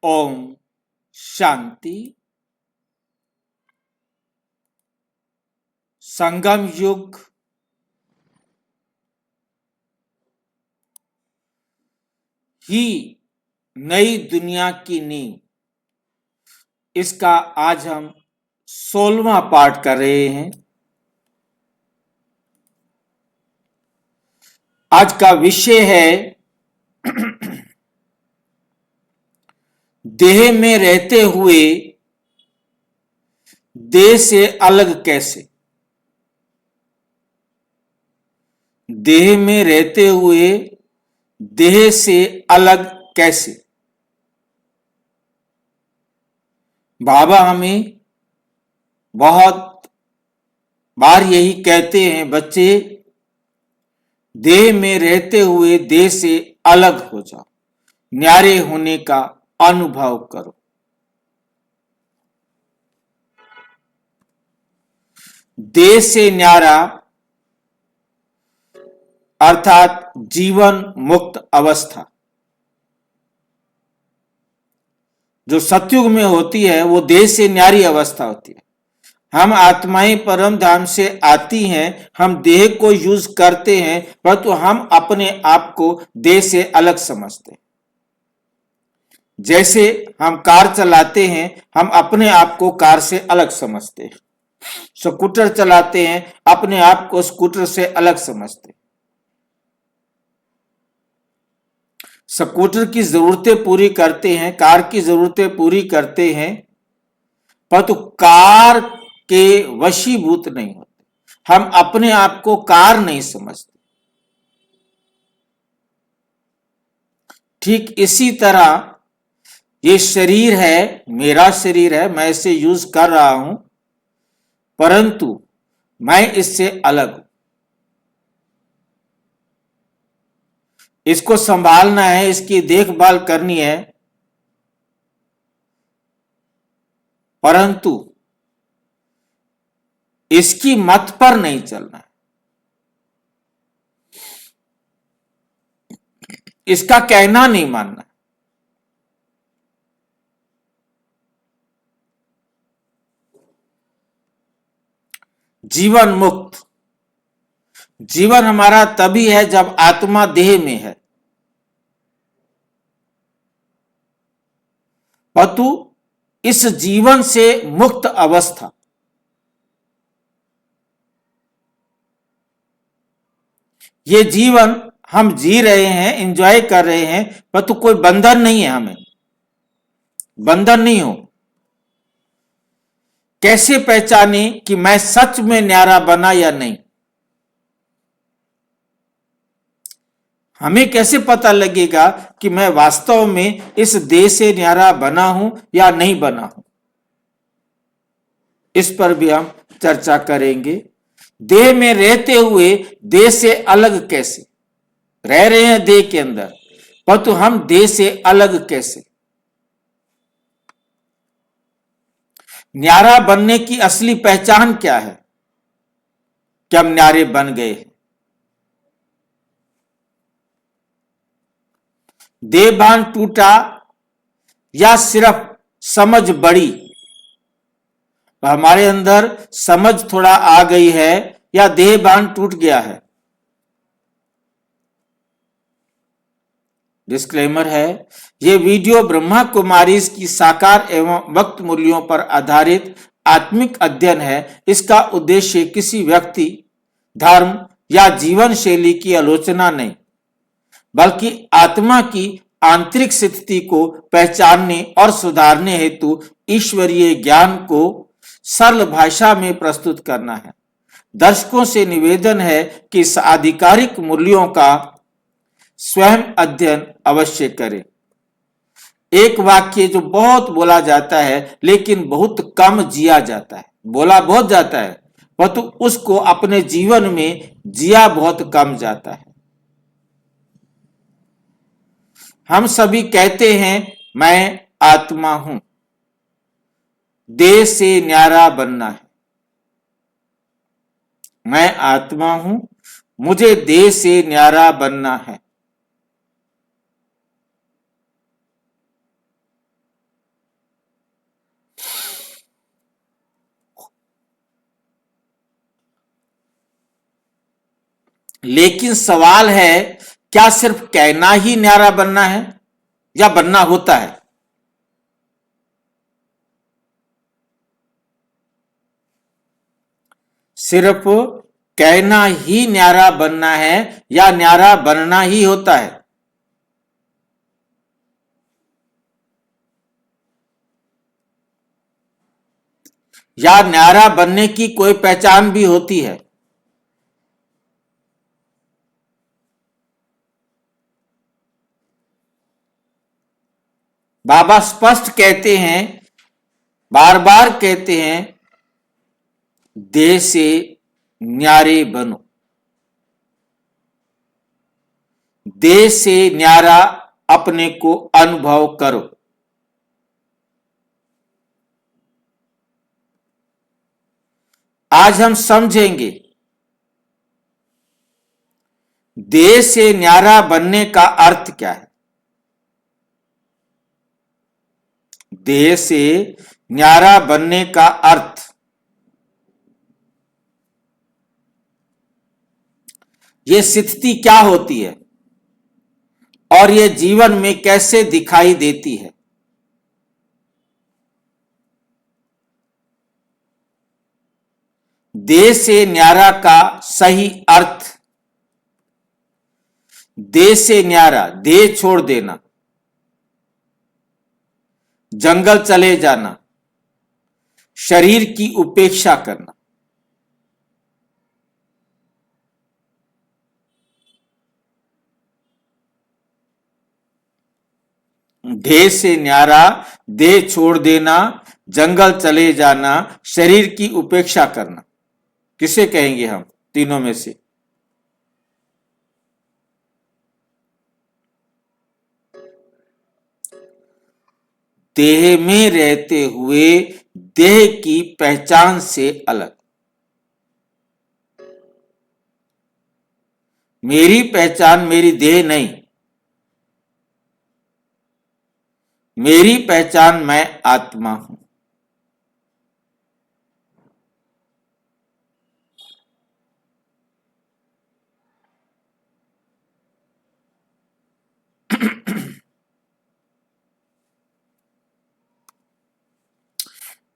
ओम शांति। संगम युग ही नई दुनिया की नींव, इसका आज हम 16वां पाठ कर रहे हैं। आज का विषय है देह में रहते हुए देह से अलग कैसे। देह में रहते हुए देह से अलग कैसे। बाबा हमें बहुत बार यही कहते हैं, बच्चे देह में रहते हुए देह से अलग हो जाओ, न्यारे होने का अनुभव करो। देह से न्यारा अर्थात जीवन मुक्त अवस्था जो सतयुग में होती है, वो देह से न्यारी अवस्था होती है। हम आत्माएं परम धाम से आती हैं, हम देह को यूज करते हैं, परंतु हम अपने आप को देह से अलग समझते हैं। जैसे हम कार चलाते हैं, हम अपने आप को कार से अलग समझते हैं। स्कूटर चलाते हैं, अपने आप को स्कूटर से अलग समझते हैं। स्कूटर की जरूरतें पूरी करते हैं, कार की जरूरतें पूरी करते हैं, परंतु कार के वशीभूत नहीं होते। हम अपने आप को कार नहीं समझते। ठीक इसी तरह ये शरीर है, मेरा शरीर है, मैं इसे यूज कर रहा हूं, परंतु मैं इससे अलग हूं। इसको संभालना है, इसकी देखभाल करनी है, परंतु इसकी मत पर नहीं चलना है। इसका कहना नहीं मानना। जीवन मुक्त जीवन हमारा तभी है जब आत्मा देह में है, परंतु इस जीवन से मुक्त अवस्था, ये जीवन हम जी रहे हैं, एंजॉय कर रहे हैं, परंतु कोई बंधन नहीं है। हमें बंधन नहीं हो। कैसे पहचाने कि मैं सच में न्यारा बना या नहीं। हमें कैसे पता लगेगा कि मैं वास्तव में इस देह से न्यारा बना हूं या नहीं बना हूं। इस पर भी हम चर्चा करेंगे। देह में रहते हुए देह से अलग कैसे। रह रहे हैं देह के अंदर, परंतु हम देह से अलग कैसे। न्यारा बनने की असली पहचान क्या है कि हम न्यारे बन गए हैं। देहभान टूटा या सिर्फ समझ बढ़ी। हमारे अंदर समझ थोड़ा आ गई है या देहभान टूट गया है। डिस्क्लेमर है, यह वीडियो ब्रह्मा कुमारी की साकार एवं वक्त मूल्यों पर आधारित आत्मिक अध्ययन है। इसका उद्देश्य किसी व्यक्ति, धर्म या जीवन शैली की आलोचना नहीं, बल्कि आत्मा की आंतरिक स्थिति को पहचानने और सुधारने हेतु ईश्वरीय ज्ञान को सरल भाषा में प्रस्तुत करना है। दर्शकों से निवेदन है कि इस आधिकारिक मूल्यों का स्वयं अध्ययन अवश्य करें। एक वाक्य जो बहुत बोला जाता है लेकिन बहुत कम जिया जाता है। बोला बहुत जाता है, परंतु उसको अपने जीवन में जिया बहुत कम जाता है। हम सभी कहते हैं मैं आत्मा हूं, देह से न्यारा बनना है। मैं आत्मा हूं, मुझे देह से न्यारा बनना है। लेकिन सवाल है, क्या सिर्फ कहना ही न्यारा बनना है या बनना होता है? सिर्फ कहना ही न्यारा बनना है या न्यारा बनना ही होता है? या न्यारा बनने की कोई पहचान भी होती है? बाबा स्पष्ट कहते हैं, बार बार कहते हैं, देह से न्यारे बनो। देह से न्यारा अपने को अनुभव करो। आज हम समझेंगे देह से न्यारा बनने का अर्थ क्या है। देह से न्यारा बनने का अर्थ, ये स्थिति क्या होती है और ये जीवन में कैसे दिखाई देती है। देह से न्यारा का सही अर्थ, देह से न्यारा, देह छोड़ देना, जंगल चले जाना, शरीर की उपेक्षा करना। देह से न्यारा, देह छोड़ देना, जंगल चले जाना, शरीर की उपेक्षा करना, किसे कहेंगे हम तीनों में से? देह में रहते हुए देह की पहचान से अलग। मेरी पहचान मेरी देह नहीं, मेरी पहचान मैं आत्मा हूं।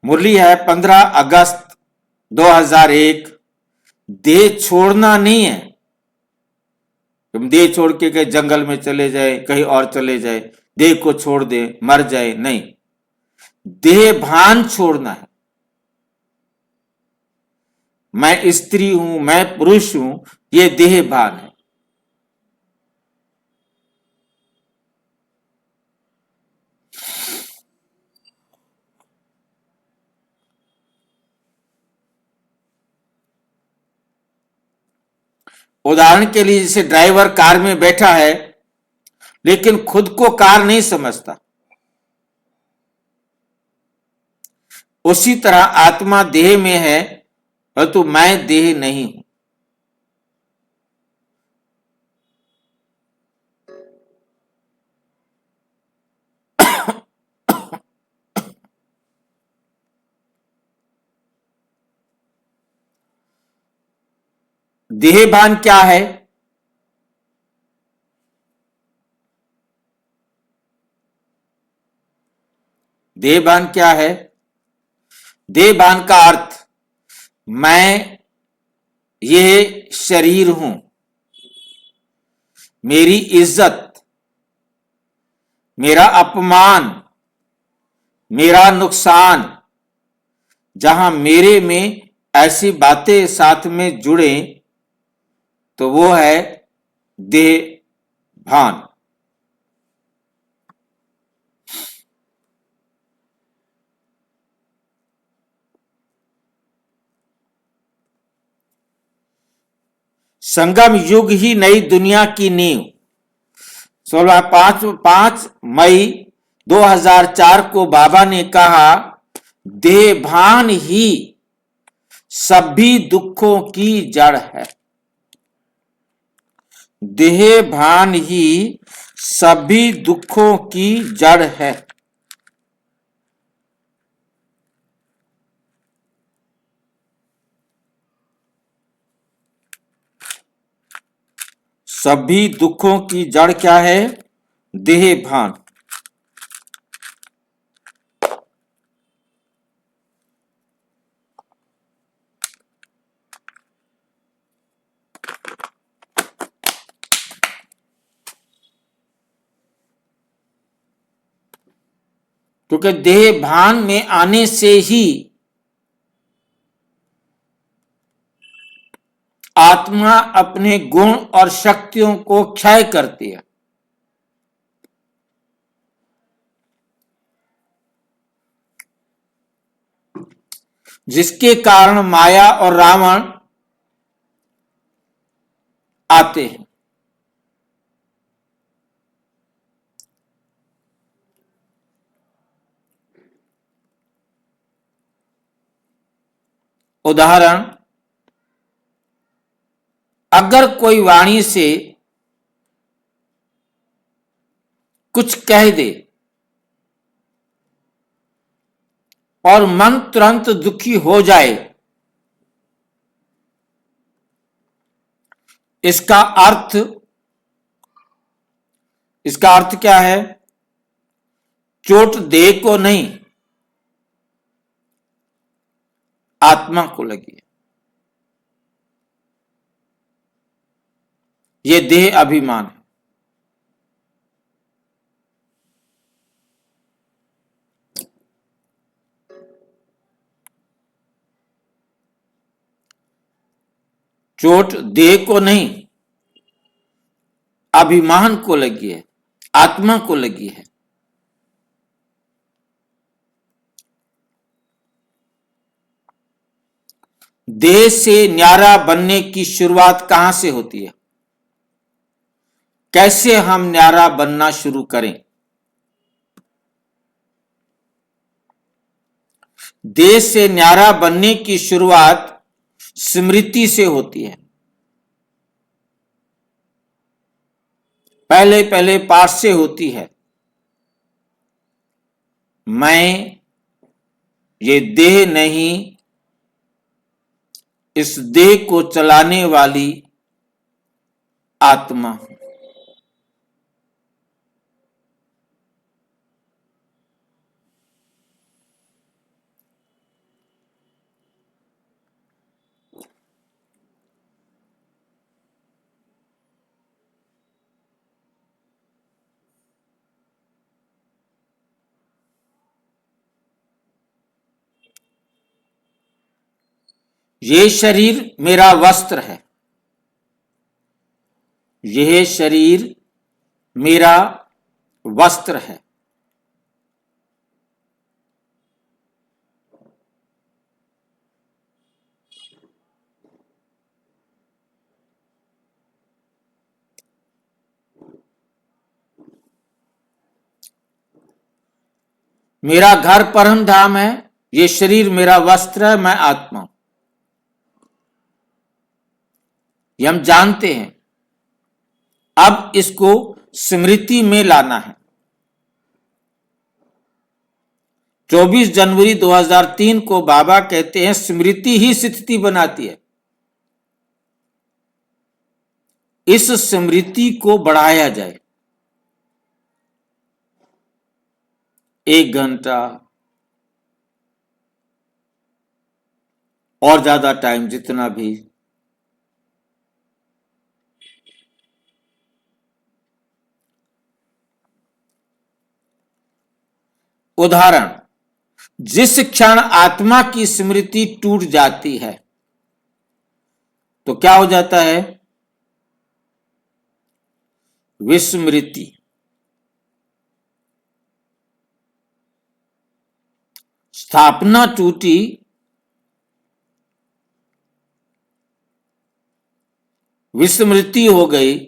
मुरली है 15 अगस्त 2001। देह छोड़ना नहीं है, तुम देह छोड़ के कहीं जंगल में चले जाए, कहीं और चले जाए, देह को छोड़ दे, मर जाए, नहीं। देह भान छोड़ना है। मैं स्त्री हूं, मैं पुरुष हूं, ये देह भान है। उदाहरण के लिए, जैसे ड्राइवर कार में बैठा है लेकिन खुद को कार नहीं समझता, उसी तरह आत्मा देह में है परंतु मैं देह नहीं हूं। देह भान क्या है? देह भान क्या है? देह भान का अर्थ, मैं ये शरीर हूं, मेरी इज्जत, मेरा अपमान, मेरा नुकसान, जहां मेरे में ऐसी बातें साथ में जुड़े तो वो है देह भान। संगम युग ही नई दुनिया की नींव। 5 मई 2004 को बाबा ने कहा, देह भान ही सभी दुखों की जड़ है। देह भान ही सभी दुखों की जड़ है। सभी दुखों की जड़ क्या है? देह भान। क्योंकि देह भान में आने से ही आत्मा अपने गुण और शक्तियों को क्षय करती है। जिसके कारण माया और रावण आते हैं। उदाहरण, अगर कोई वाणी से कुछ कह दे और मन तुरंत दुखी हो जाए, इसका अर्थ क्या है? चोट देह को नहीं, आत्मा को लगी है। यह देह अभिमान है। चोट देह को नहीं, अभिमान को लगी है, आत्मा को लगी है। देह से न्यारा बनने की शुरुआत कहां से होती है? कैसे हम न्यारा बनना शुरू करें? देह से न्यारा बनने की शुरुआत स्मृति से होती है। पहले पहले पाठ से होती है। मैं ये देह नहीं, इस देह को चलाने वाली आत्मा हूं। ये शरीर मेरा वस्त्र है। यह शरीर मेरा वस्त्र है। मेरा घर परम धाम है। ये शरीर मेरा वस्त्र है, मैं आत्मा हूं। ये हम जानते हैं। अब इसको स्मृति में लाना है। 24 जनवरी 2003 को बाबा कहते हैं स्मृति ही स्थिति बनाती है। इस स्मृति को बढ़ाया जाए। 1 घंटा और ज्यादा टाइम, जितना भी। उदाहरण, जिस क्षण आत्मा की स्मृति टूट जाती है तो क्या हो जाता है? विस्मृति। स्थापना टूटी, विस्मृति हो गई,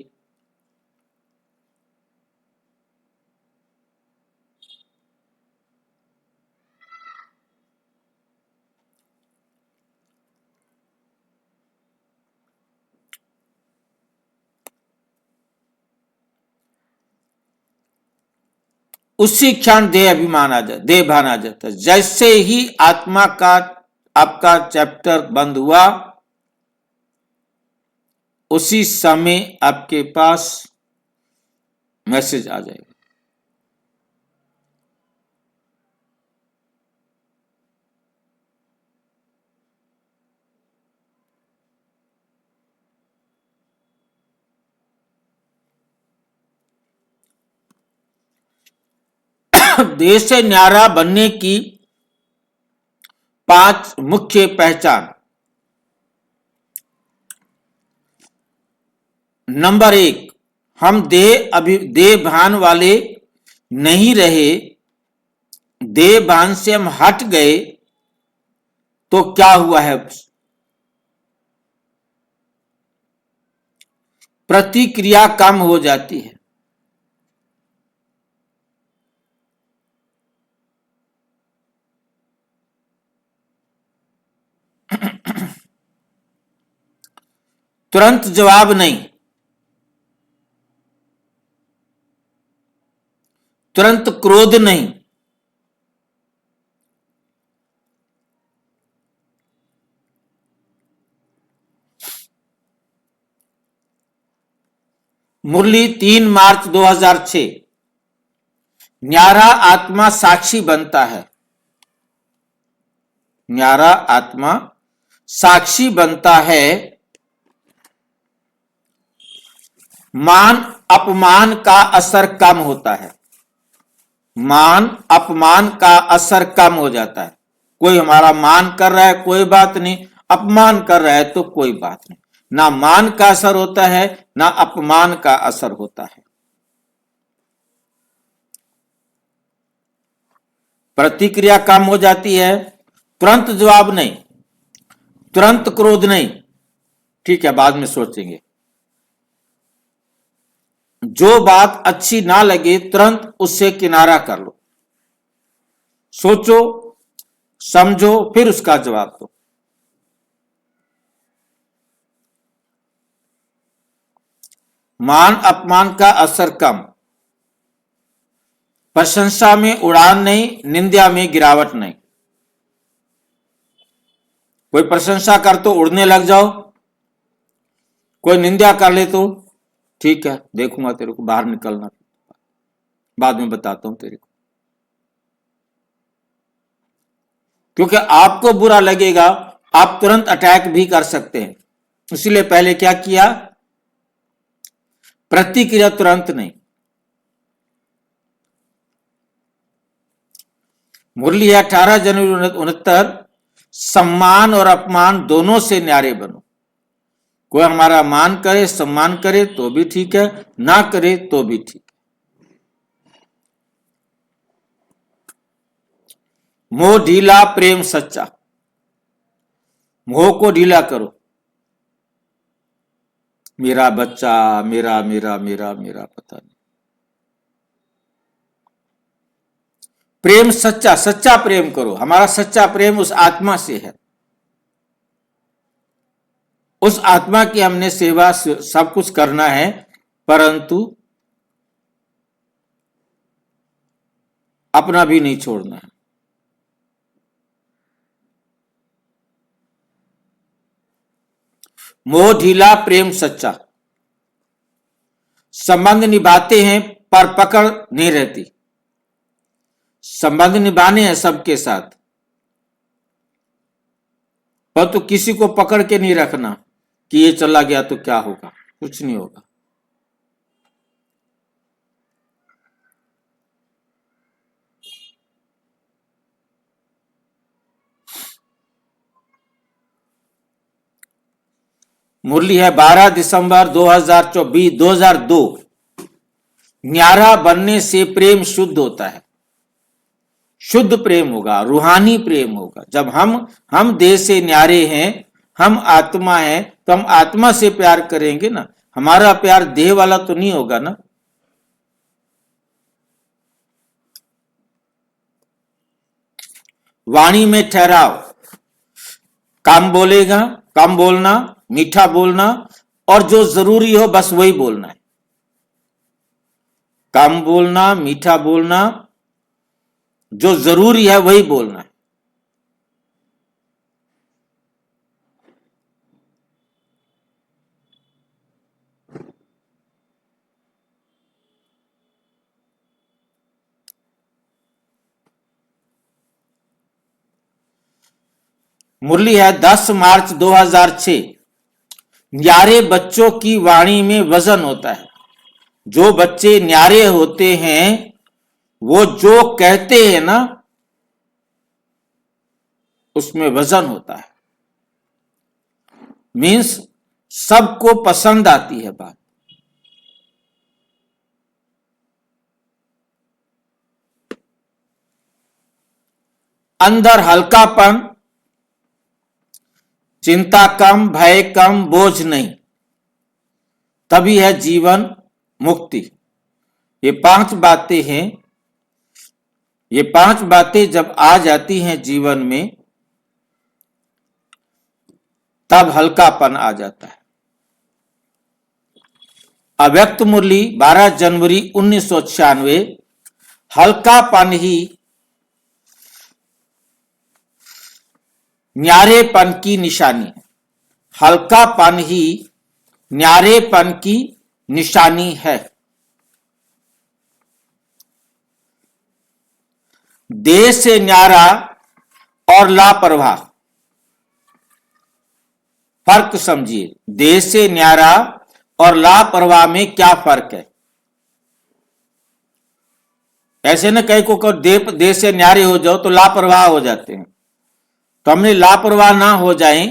उसी क्षण देह भान आ जाता है। जैसे ही आत्मा का आपका चैप्टर बंद हुआ, उसी समय आपके पास मैसेज आ जाएगा। देश से न्यारा बनने की 5 मुख्य पहचान। नंबर 1, हम देह भान वाले नहीं रहे। देह भान से हम हट गए तो क्या हुआ है? प्रतिक्रिया कम हो जाती है। तुरंत जवाब नहीं, तुरंत क्रोध नहीं, मुरली 3 मार्च 2006। न्यारा आत्मा साक्षी बनता है। न्यारा आत्मा साक्षी बनता है। मान अपमान का असर कम होता है। मान अपमान का असर कम हो जाता है। कोई हमारा मान कर रहा है कोई बात नहीं, अपमान कर रहा है तो कोई बात नहीं। ना मान का असर होता है ना अपमान का असर होता है। प्रतिक्रिया कम हो जाती है। तुरंत जवाब नहीं, तुरंत क्रोध नहीं, ठीक है बाद में सोचेंगे। जो बात अच्छी ना लगे तुरंत उससे किनारा कर लो। सोचो, समझो, फिर उसका जवाब दो। मान अपमान का असर कम। प्रशंसा में उड़ान नहीं, निंदा में गिरावट नहीं। कोई प्रशंसा कर तो उड़ने लग जाओ, कोई निंदा कर ले तो ठीक है देखूंगा तेरे को, बाहर निकलना, बाद में बताता हूं तेरे को। क्योंकि आपको बुरा लगेगा, आप तुरंत अटैक भी कर सकते हैं। इसीलिए पहले क्या किया? प्रतिक्रिया तुरंत नहीं। मुरली 18 जनवरी 69। सम्मान और अपमान दोनों से न्यारे बनो। कोई हमारा मान करे, सम्मान करे तो भी ठीक है, ना करे तो भी ठीक है। मोह ढीला, प्रेम सच्चा। मोह को ढीला करो। मेरा बच्चा, मेरा मेरा मेरा मेरा पता नहीं। प्रेम सच्चा, सच्चा प्रेम करो। हमारा सच्चा प्रेम उस आत्मा से है। उस आत्मा की हमने सेवा सब कुछ करना है, परंतु अपना भी नहीं छोड़ना है। मोह ढीला, प्रेम सच्चा। संबंध निभाते हैं पर पकड़ नहीं रहती। संबंध निभाने हैं सबके साथ, पर तो किसी को पकड़ के नहीं रखना कि ये चला गया तो क्या होगा, कुछ नहीं होगा। मुरली है 12 दिसंबर 2002। न्यारा बनने से प्रेम शुद्ध होता है। शुद्ध प्रेम होगा, रूहानी प्रेम होगा। जब हम देह से न्यारे हैं, हम आत्मा हैं, तो हम आत्मा से प्यार करेंगे ना। हमारा प्यार देह वाला तो नहीं होगा ना। वाणी में ठहराव। कम बोलना, मीठा बोलना, और जो जरूरी हो बस वही बोलना है। कम बोलना, मीठा बोलना, जो जरूरी है वही बोलना है। मुरली है 10 मार्च 2006। न्यारे बच्चों की वाणी में वजन होता है। जो बच्चे न्यारे होते हैं वो जो कहते हैं ना उसमें वजन होता है। मीन्स सबको पसंद आती है बात। अंदर हल्कापन, चिंता कम, भय कम, बोझ नहीं, तभी है जीवन मुक्ति। ये 5 बातें हैं। ये 5 बातें जब आ जाती हैं जीवन में तब हल्कापन आ जाता है। अव्यक्त मुरली 12 जनवरी 1996। हल्कापन ही न्यारेपन की निशानी है। हल्कापन ही न्यारेपन की निशानी है। देह से न्यारा और लापरवाह, फर्क समझिए। देह से न्यारा और लापरवाह में क्या फर्क है? ऐसे न कहीं को देह से न्यारे हो जाओ तो लापरवाह हो जाते हैं। तो हमने लापरवाह ना हो जाए,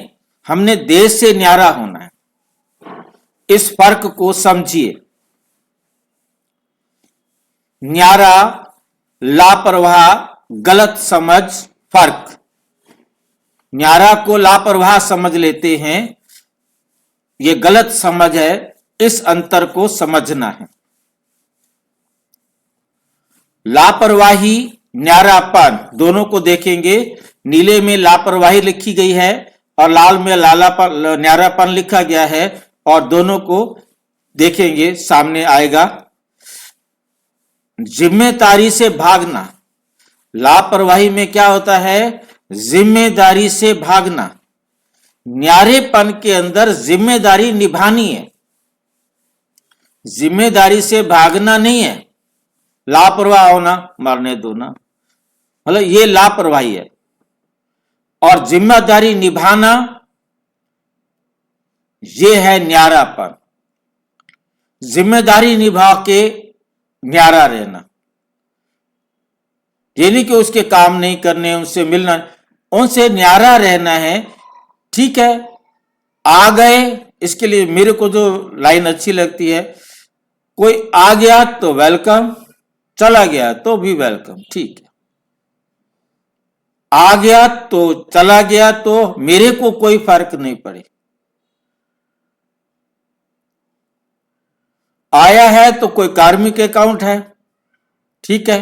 हमने देह से न्यारा होना है। इस फर्क को समझिए। न्यारा, लापरवाह, गलत समझ, फर्क। न्यारा को लापरवाह समझ लेते हैं, यह गलत समझ है। इस अंतर को समझना है। लापरवाही, न्यारापन दोनों को देखेंगे। नीले में लापरवाही लिखी गई है और लाल में न्यारापन लिखा गया है, और दोनों को देखेंगे सामने आएगा। जिम्मेदारी से भागना। लापरवाही में क्या होता है? जिम्मेदारी से भागना। न्यारेपन के अंदर जिम्मेदारी निभानी है, जिम्मेदारी से भागना नहीं है। लापरवाह होना, मरने दो ना, मतलब ये लापरवाही है। और जिम्मेदारी निभाना ये है न्यारापन। जिम्मेदारी निभा के न्यारा रहना, ये नहीं कि उसके काम नहीं करने, उनसे मिलना, उनसे न्यारा रहना है। ठीक है, आ गए, इसके लिए मेरे को जो लाइन अच्छी लगती है, कोई आ गया तो वेलकम, चला गया तो भी वेलकम। ठीक है, आ गया तो चला गया तो मेरे को कोई फर्क नहीं पड़े। आया है तो कोई कार्मिक अकाउंट है, ठीक है,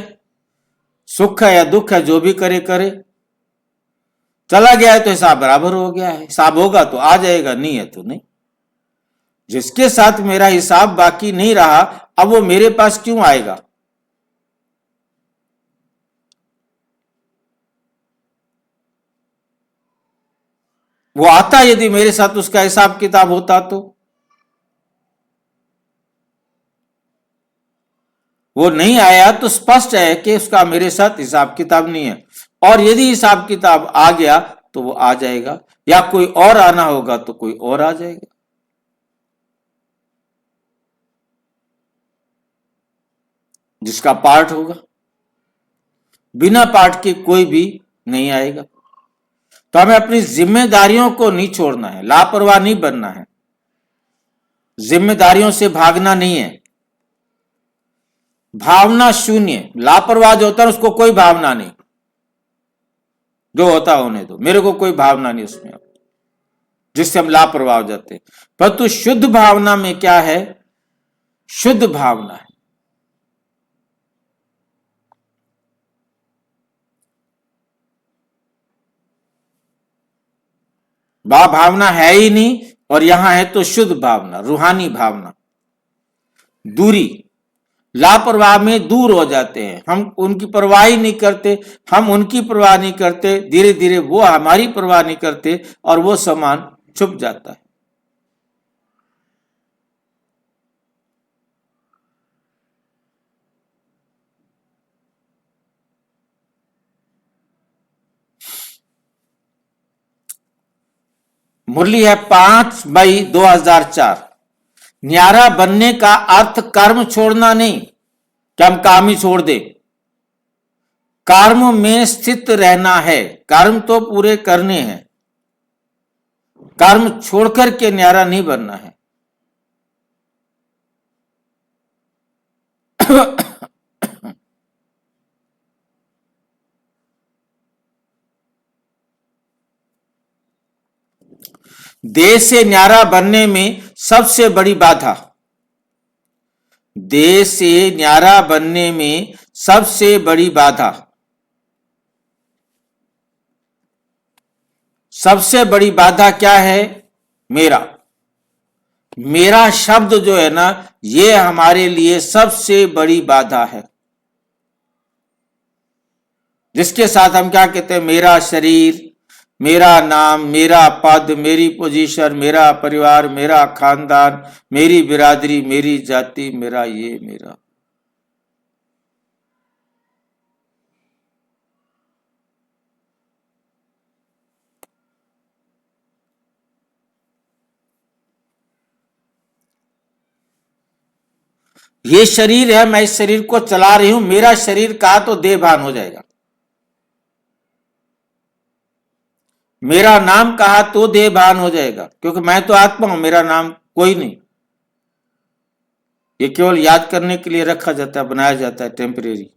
सुख है या दुख है, जो भी करे करे। चला गया है तो हिसाब बराबर हो गया है। हिसाब होगा तो आ जाएगा, नहीं है तो नहीं। जिसके साथ मेरा हिसाब बाकी नहीं रहा, अब वो मेरे पास क्यों आएगा? वो आता यदि मेरे साथ उसका हिसाब किताब होता तो। वो नहीं आया तो स्पष्ट है कि उसका मेरे साथ हिसाब किताब नहीं है। और यदि हिसाब किताब आ गया तो वो आ जाएगा, या कोई और आना होगा तो कोई और आ जाएगा। जिसका पार्ट होगा, बिना पार्ट के कोई भी नहीं आएगा। तो हमें अपनी जिम्मेदारियों को नहीं छोड़ना है, लापरवाह नहीं बनना है, जिम्मेदारियों से भागना नहीं है। भावना शून्य, लापरवाह जो होता है उसको कोई भावना नहीं, जो होता होने दो, मेरे को कोई भावना नहीं उसमें, जिससे हम लापरवाह हो जाते हैं। परंतु शुद्ध भावना में क्या है? शुद्ध भावना है, भावना है ही नहीं, और यहां है तो शुद्ध भावना, रूहानी भावना। दूरी, लापरवाह में दूर हो जाते हैं, हम उनकी परवाह ही नहीं करते, हम उनकी परवाह नहीं करते, धीरे धीरे वो हमारी परवाह नहीं करते और वो सामान छुप जाता है। मुरली है 5/2004। न्यारा बनने का अर्थ कर्म छोड़ना नहीं कि हम काम ही छोड़ दे, कर्म में स्थित रहना है। कर्म तो पूरे करने हैं, कर्म छोड़कर के न्यारा नहीं बनना है। देश से न्यारा बनने में सबसे बड़ी बाधा, देश से न्यारा बनने में सबसे बड़ी बाधा, सबसे बड़ी बाधा क्या है? मेरा। मेरा शब्द जो है ना, ये हमारे लिए सबसे बड़ी बाधा है, जिसके साथ हम क्या कहते हैं? मेरा शरीर, मेरा नाम, मेरा पद, मेरी पोजीशन, मेरा परिवार, मेरा खानदान, मेरी बिरादरी, मेरी जाति, मेरा ये मेरा। ये शरीर है, मैं इस शरीर को चला रही हूं, मेरा शरीर कहा तो देह भान हो जाएगा। मेरा नाम कहा तो देह भान हो जाएगा, क्योंकि मैं तो आत्मा हूं, मेरा नाम कोई नहीं। ये केवल याद करने के लिए रखा जाता है, बनाया जाता है, टेम्परेरी।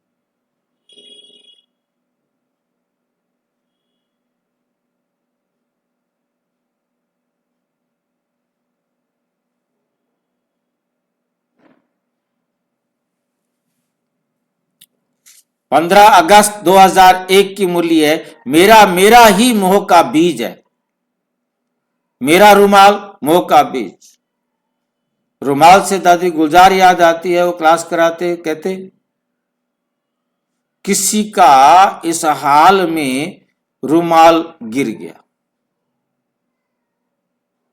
पंद्रह अगस्त 2001 की मूल्य है, मेरा मेरा ही मोह का बीज है। मेरा रुमाल मोह का बीज। रुमाल से दादी गुलजार याद आती है, वो क्लास कराते, कहते किसी का इस हाल में रुमाल गिर गया,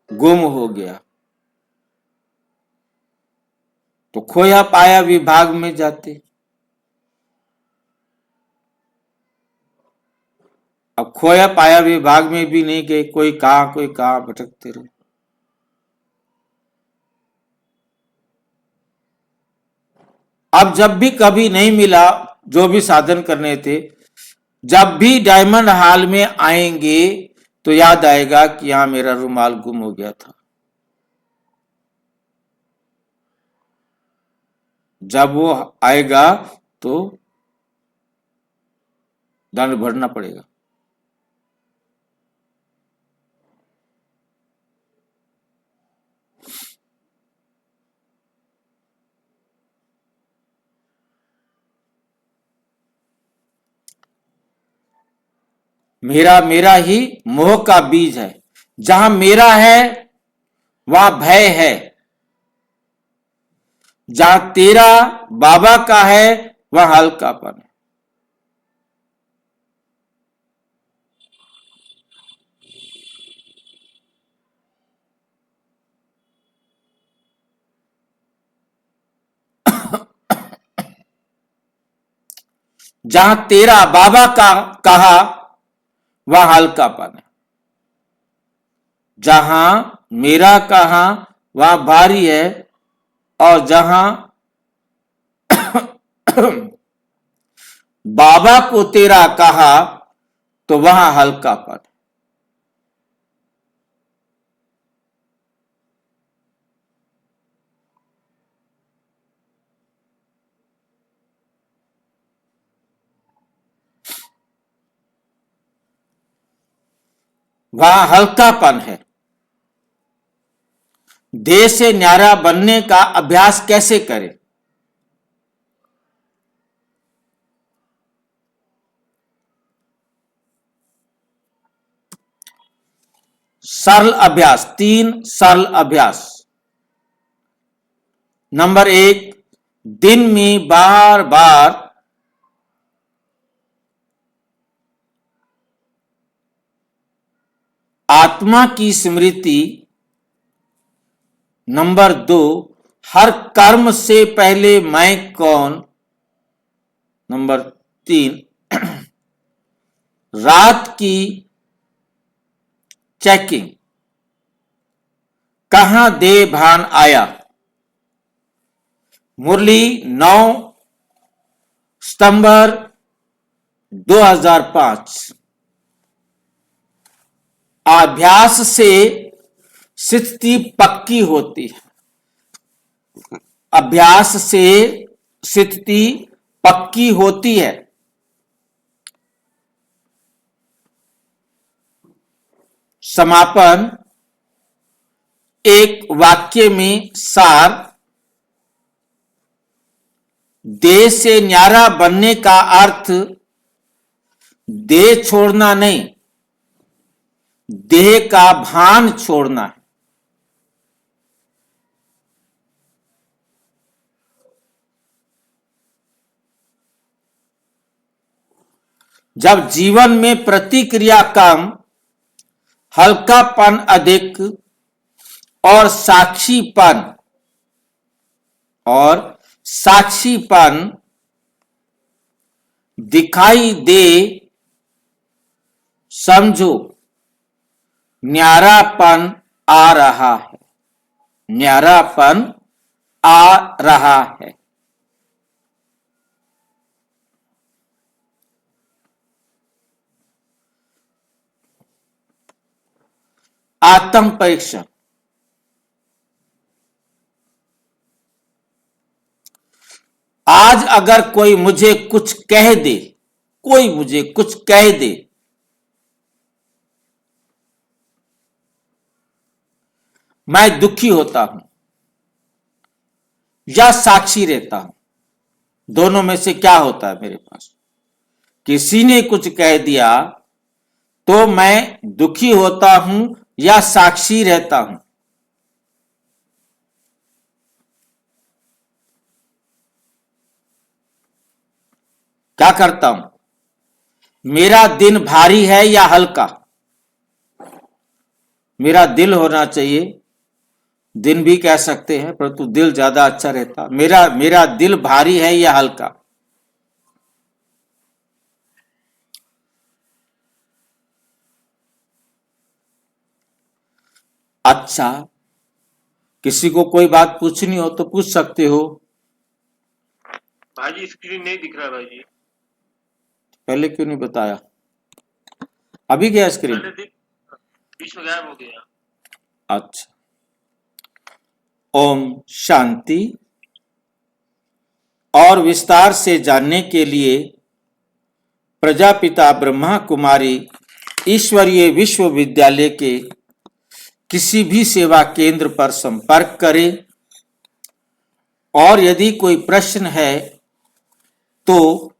गुम हो गया, तो खोया पाया विभाग में जाते। अब खोया पाया विभाग में भी नहीं गए, कोई कहां भटकते रहे। अब जब भी कभी नहीं मिला, जो भी साधन करने थे, जब भी डायमंड हॉल में आएंगे तो याद आएगा कि यहां मेरा रुमाल गुम हो गया था। जब वो आएगा तो दंड भरना पड़ेगा। मेरा मेरा ही मोह का बीज है। जहां मेरा है वहां भय है, जहां तेरा बाबा का है वहां हल्कापन है। जहां तेरा बाबा का कहा वहां हल्कापन है, जहां मेरा कहा वहां भारी है, और जहां बाबा को तेरा कहा तो वहां हल्कापन है। वहां हल्कापन है। देह से न्यारा बनने का अभ्यास कैसे करें? सरल अभ्यास, 3 सरल अभ्यास। नंबर 1, दिन में बार बार आत्मा की स्मृति। नंबर 2, हर कर्म से पहले मैं कौन। नंबर 3, रात की चेकिंग। कहां दे भान आया। मुरली 9 सितंबर 2005। अभ्यास से स्थिति पक्की होती है। अभ्यास से स्थिति पक्की होती है। समापन। एक वाक्य में सार। देह से न्यारा बनने का अर्थ देह छोड़ना नहीं, देह का भान छोड़ना है। जब जीवन में प्रतिक्रिया कम, हल्कापन अधिक और साक्षीपन दिखाई दे, समझो न्यारापन आ रहा है। न्यारापन आ रहा है। आत्म परीक्षण। आज अगर कोई मुझे कुछ कह दे, कोई मुझे कुछ कह दे, मैं दुखी होता हूं या साक्षी रहता हूं। दोनों में से क्या होता है मेरे पास? किसी ने कुछ कह दिया तो मैं दुखी होता हूं या साक्षी रहता हूं? क्या करता हूं? मेरा दिन भारी है या हल्का? मेरा दिल होना चाहिए, दिन भी कह सकते हैं, परंतु दिल ज्यादा अच्छा रहता। मेरा दिल भारी है या हल्का? अच्छा, किसी को कोई बात पूछनी हो तो पूछ सकते हो। भाजी स्क्रीन नहीं दिख रहा भाजी। पहले क्यों नहीं बताया? अभी गया स्क्रीन? बीच में गायब हो गया। अच्छा। ओम शांति। और विस्तार से जानने के लिए प्रजापिता ब्रह्मा कुमारी ईश्वरीय विश्वविद्यालय के किसी भी सेवा केंद्र पर संपर्क करें। और यदि कोई प्रश्न है तो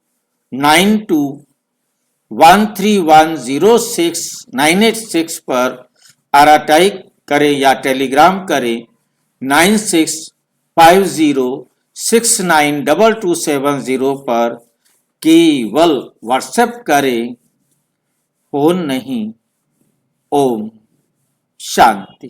9213106986 पर आराटाइप करें या टेलीग्राम करें 9650692270 पर। केवल व्हाट्सएप करें, फोन नहीं। ओम शांति।